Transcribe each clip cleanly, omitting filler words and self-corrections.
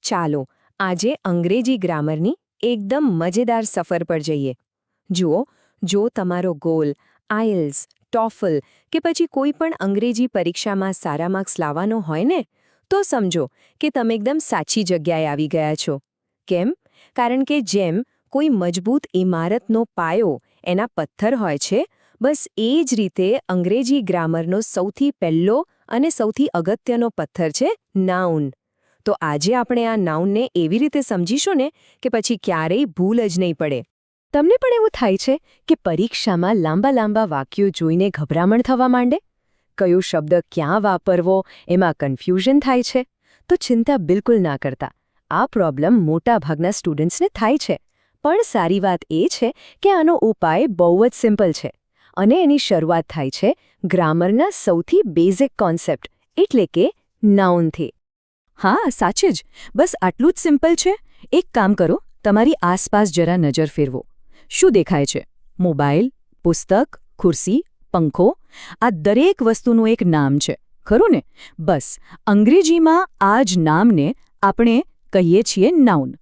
ચાલો આજે અંગ્રેજી ગ્રામરની એકદમ મજેદાર સફર પર જઈએ. જુઓ, જો તમારો ગોલ આઇલ્સ, ટોફલ કે પછી કોઈ પણ અંગ્રેજી પરીક્ષામાં સારા માર્ક્સ લાવવાનો હોય ને, તો સમજો કે તમે એકદમ સાચી જગ્યાએ આવી ગયા છો. કેમ? કારણ કે જેમ કોઈ મજબૂત ઇમારતનો પાયો એના પથ્થર હોય છે, બસ એ જ રીતે અંગ્રેજી ગ્રામરનો સૌથી પહેલો અને સૌથી અગત્યનો પથ્થર છે નાઉન. તો આજે આપણે આ નાઉનને એવી રીતે સમજીશું ને કે પછી ક્યારેય ભૂલ જ નહીં પડે. તમને પણ એવું થાય છે કે પરીક્ષામાં લાંબા લાંબા વાક્યો જોઈને ગભરામણ થવા માંડે? કયો શબ્દ ક્યાં વાપરવો એમાં કન્ફ્યુઝન થાય છે? તો ચિંતા બિલકુલ ના કરતા. આ પ્રોબ્લેમ મોટાભાગના સ્ટુડન્ટ્સને થાય છે. પણ સારી વાત એ છે કે આનો ઉપાય બહુ જ સિમ્પલ છે. અને એની શરૂઆત થાય છે ગ્રામરના સૌથી બેઝિક કોન્સેપ્ટ એટલે કે નાઉનથી. હા, સાચે જ. બસ આટલું જ સિમ્પલ છે. એક કામ કરો, તમારી આસપાસ જરા નજર ફેરવો. શું દેખાય છે? મોબાઈલ, પુસ્તક, ખુરશી, પંખો, આ દરેક વસ્તુનું એક નામ છે, ખરું ને? બસ અંગ્રેજીમાં આ જ નામને આપણે કહીએ છીએ નાઉન.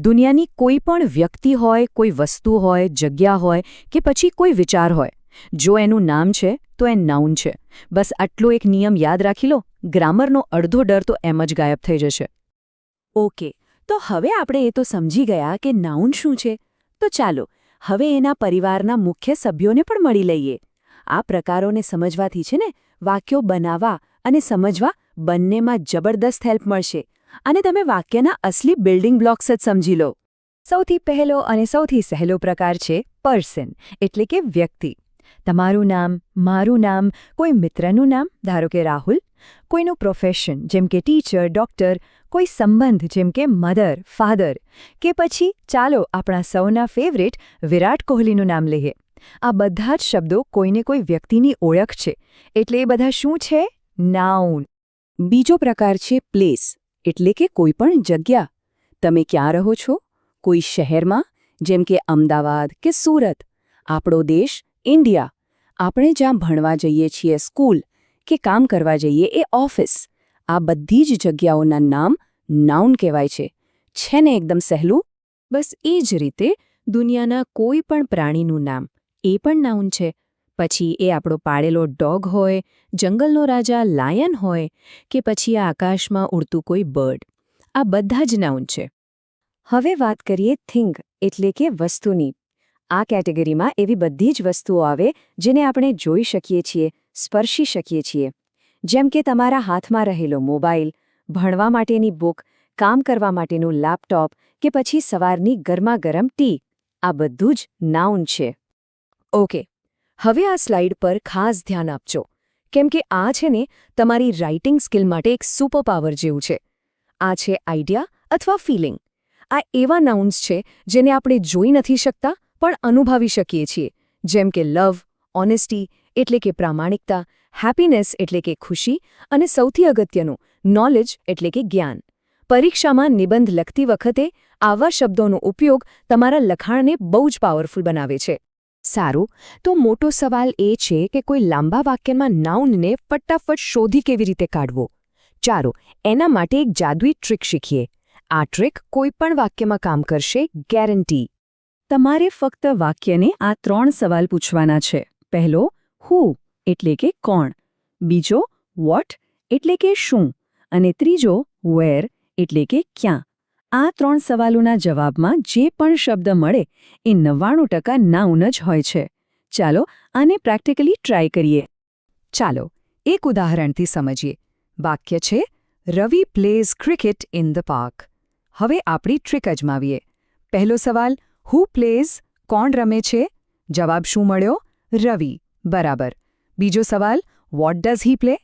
દુનિયાની કોઈ પણ વ્યક્તિ હોય, કોઈ વસ્તુ હોય, જગ્યા હોય કે પછી કોઈ વિચાર હોય, જો એનું નામ છે તો એ નાઉન છે. બસ આટલો એક નિયમ યાદ રાખી લો, ગ્રામરનો અડધો ડર તો એમ જ ગાયબ થઈ જશે. ઓકે, તો હવે આપણે એ તો સમજી ગયા કે નાઉન શું છે. તો ચાલો હવે એના પરિવારના મુખ્ય સભ્યોને પણ મળી લઈએ. આ પ્રકારોને સમજવાથી છે ને વાક્યો બનાવવા અને સમજવા બંનેમાં જબરદસ્ત હેલ્પ મળશે. અને તમે વાક્યના અસલી બિલ્ડિંગ બ્લોક્સ જ સમજી લો. સૌથી પહેલો અને સૌથી સહેલો પ્રકાર છે પર્સન એટલે કે વ્યક્તિ. તમારું નામ, મારું નામ, કોઈ મિત્રનું નામ, ધારો કે રાહુલ, કોઈનું પ્રોફેશન જેમ કે ટીચર, ડૉક્ટર, કોઈ સંબંધ જેમ કે મધર, ફાધર, કે પછી ચાલો આપણા સૌના ફેવરેટ વિરાટ કોહલીનું નામ લઈએ. આ બધા જ શબ્દો કોઈને કોઈ વ્યક્તિની ઓળખ છે. એટલે એ બધા શું છે? નાઉન. બીજો પ્રકાર છે પ્લેસ એટલે કે કોઈ પણ જગ્યા. તમે ક્યાં રહો છો? કોઈ શહેરમાં જેમ કે અમદાવાદ કે સુરત. આપણો દેશ ઇન્ડિયા. આપણે જ્યાં ભણવા જઈએ છીએ સ્કૂલ કે કામ કરવા જઈએ એ ઓફિસ. આ બધી જ જગ્યાઓના નામ નાઉન કહેવાય છે. છે ને એકદમ સહેલું? બસ એ જ રીતે દુનિયાના કોઈ પણ પ્રાણીનું નામ એ પણ નાઉન છે. પછી એ આપણો પાળેલો ડોગ હોય, જંગલનો રાજા લાયન હોય કે પછી આ આકાશમાં ઉડતું કોઈ બર્ડ. આ બધા જ નાઉન છે. હવે વાત કરીએ થિંગ એટલે કે વસ્તુની. આ કેટેગરીમાં એવી બધી જ વસ્તુઓ આવે જેને આપણે જોઈ શકીએ છીએ, સ્પર્શી શકીએ છીએ. જેમ કે તમારા હાથમાં રહેલો મોબાઈલ, ભણવા માટેની બુક, કામ કરવા માટેનું લેપટોપ કે પછી સવારની ગરમાગરમ ટી. આ બધું જ નાઉન છે. ઓકે, હવે આ સ્લાઇડ પર ખાસ ધ્યાન આપજો. કેમ કે આ છે ને તમારી રાઇટિંગ સ્કિલ માટે એક સુપર પાવર જેવું છે. આ છે આઈડિયા અથવા ફિલિંગ. આ એવા નાઉન્સ છે જેને આપણે જોઈ નથી શકતા પણ અનુભવી શકીએ છીએ. જેમ કે લવ, ઓનેસ્ટી એટલે કે પ્રામાણિકતા, હેપીનેસ એટલે કે ખુશી અને સૌથી અગત્યનું નોલેજ એટલે કે જ્ઞાન. પરીક્ષામાં નિબંધ લખતી વખતે આવા શબ્દોનો ઉપયોગ તમારા લખાણને બહુ જ પાવરફુલ બનાવે છે. સારું, તો મોટો સવાલ એ છે કે કોઈ લાંબા વાક્યમાં નાઉનને ફટાફટ શોધી કેવી રીતે કાઢવો. ચાલો એના માટે એક જાદુઈ ટ્રીક શીખીએ. આ ટ્રીક કોઈ પણ વાક્યમાં કામ કરશે, ગેરંટી. તમારે ફક્ત વાક્યને આ 3 સવાલ પૂછવાના છે. પહેલો, હુ એટલે કે કોણ. બીજો, વોટ એટલે કે શું. અને ત્રીજો, વેર એટલે કે ક્યાં. આ 3 સવાલોના જવાબમાં જે પણ શબ્દ મળે એ 99% નાઉન જ હોય છે. ચાલો આને પ્રેક્ટિકલી ટ્રાય કરીએ. ચાલો એક ઉદાહરણથી સમજીએ. વાક્ય છે Ravi plays cricket in the park. હવે આપણી ટ્રીક અજમાવીએ. પહેલો સવાલ, હુ પ્લેઝ, કોણ રમે છે? જવાબ શું મળ્યો? રવિ. બરાબર. બીજો સવાલ, વોટ ડઝ હી પ્લે?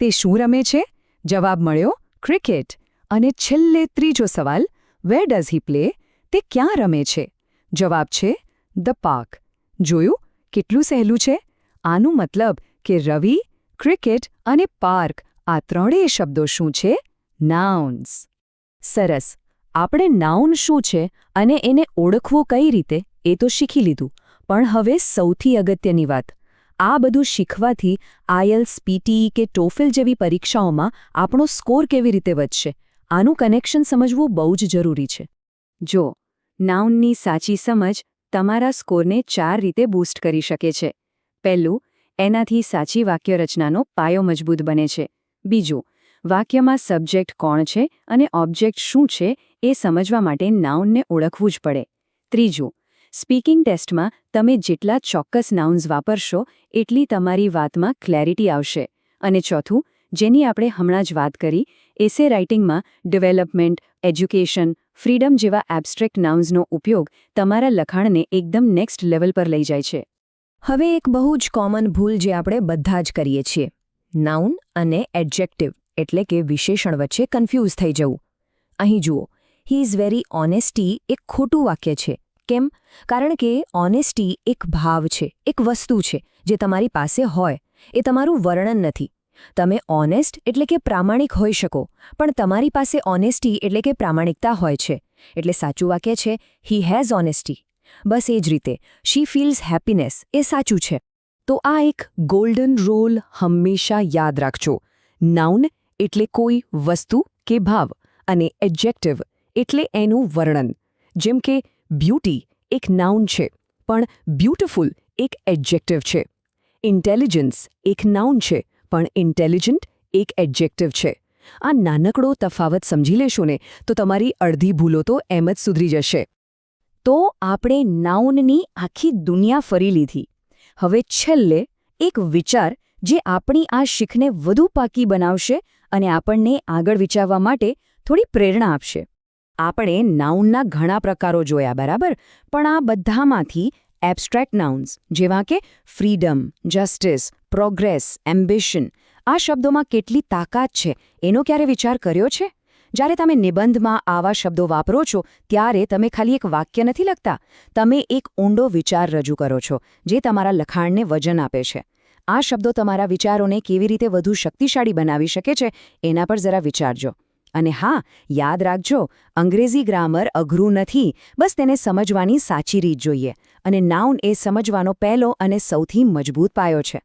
તે શું રમે છે? જવાબ મળ્યો ક્રિકેટ. અને છેલ્લે ત્રીજો સવાલ, વેર ડઝ હી પ્લે? તે ક્યાં રમે છે? જવાબ છે ધ પાર્ક. જોયું કેટલું સહેલું છે? આનું મતલબ કે રવિ, ક્રિકેટ અને પાર્ક આ ત્રણેય શબ્દો શું છે? નાઉન્સ. સરસ. આપણે નાઉન શું છે અને એને ઓળખવું કઈ રીતે એ તો શીખી લીધું. પણ હવે સૌથી અગત્યની વાત. આ બધું શીખવાથી આઈએલ્સ, પીટી કે ટોફેલ જેવી પરીક્ષાઓમાં આપણો સ્કોર કેવી રીતે વધશે? આનું કનેક્શન સમજવું બહુ જ જરૂરી છે. જો નાઉનની સાચી સમજ તમારા સ્કોરને 4 રીતે બૂસ્ટ કરી શકે છે. પહેલું, એનાથી સાચી વાક્યરચનાનો પાયો મજબૂત બને છે. બીજું, વાક્યમાં સબ્જેક્ટ કોણ છે અને ઓબ્જેક્ટ શું છે એ સમજવા માટે નાઉનને ઓળખવું જ પડે. ત્રીજું, સ્પીકિંગ ટેસ્ટમાં તમે જેટલા ચોક્કસ નાઉન્સ વાપરશો એટલી તમારી વાતમાં ક્લેરિટી આવશે. અને ચોથું, જેની આપણે હમણાં જ વાત કરી, એસે રાઇટિંગમાં ડેવલપમેન્ટ, એજ્યુકેશન, ફ્રીડમ જેવા એબ્સ્ટ્રેક્ટ નાઉન્સનો ઉપયોગ તમારા લખાણને એકદમ નેક્સ્ટ લેવલ પર લઈ જાય છે. હવે એક બહુ જ કોમન ભૂલ જે આપણે બધા જ કરીએ છીએ, નાઉન અને એડજેક્ટિવ એટલે કે વિશેષણ વચ્ચે કન્ફ્યુઝ થઈ જવું. અહીં જુઓ, હી ઇઝ વેરી ઓનેસ્ટી એક ખોટું વાક્ય છે. કેમ? કારણ કે ઓનેસ્ટી એક ભાવ છે, એક વસ્તુ છે જે તમારી પાસે હોય. એ તમારું વર્ણન નથી. તમે ઓનેસ્ટ એટલે કે પ્રામાણિક હોઈ શકો, પણ તમારી પાસે ઓનેસ્ટી એટલે કે પ્રામાણિકતા હોય છે. એટલે સાચું વાક્ય છે હી હેઝ ઓનેસ્ટી. બસ એ જ રીતે શી ફીલ્સ હેપીનેસ એ સાચું છે. તો આ એક ગોલ્ડન રૂલ હંમેશા યાદ રાખજો. નાઉન એટલે કોઈ વસ્તુ કે ભાવ અને એડજેક્ટિવ એટલે એનું વર્ણન. જેમ કે બ્યુટી એક નાઉન છે, પણ બ્યુટીફુલ એક એડજેક્ટિવ છે. ઇન્ટેલિજન્સ એક નાઉન છે, પણ ઇન્ટેલિજન્ટ એક એડજેક્ટિવ છે. આ નાનકડો તફાવત સમજી લેશો ને તો તમારી અડધી ભૂલો તો એમ જ સુધરી જશે. તો આપણે નાઉનની આખી દુનિયા ફરી લીધી. હવે છેલ્લે એક વિચાર જે આપણી આ શીખને વધુ પાકી બનાવશે અને આપણને આગળ વિચારવા માટે થોડી પ્રેરણા આપશે. આપણે નાઉનના ઘણા પ્રકારો જોયા, બરાબર? પણ આ બધામાંથી એબ્સ્ટ્રેક્ટ નાઉન્સ જેવા કે ફ્રીડમ, જસ્ટિસ, પ્રોગ્રેસ, એમ્બિશન આ શબ્દોમાં કેટલી તાકાત છે એનો ક્યારે વિચાર કર્યો છે? જ્યારે તમે નિબંધમાં આવા શબ્દો વાપરો છો ત્યારે તમે ખાલી એક વાક્ય નથી લખતા, તમે એક ઊંડો વિચાર રજૂ કરો છો જે તમારા લખાણને વજન આપે છે. આ શબ્દો તમારા વિચારોને કેવી રીતે વધુ શક્તિશાળી બનાવી શકે છે એના પર જરા વિચારજો. અને હા, યાદ રાખજો, અંગ્રેજી ગ્રામર અઘરું નથી, બસ તેને સમજવાની સાચી રીત જોઈએ. અને નાઉન એ સમજવાનો પહેલો અને સૌથી મજબૂત પાયો છે.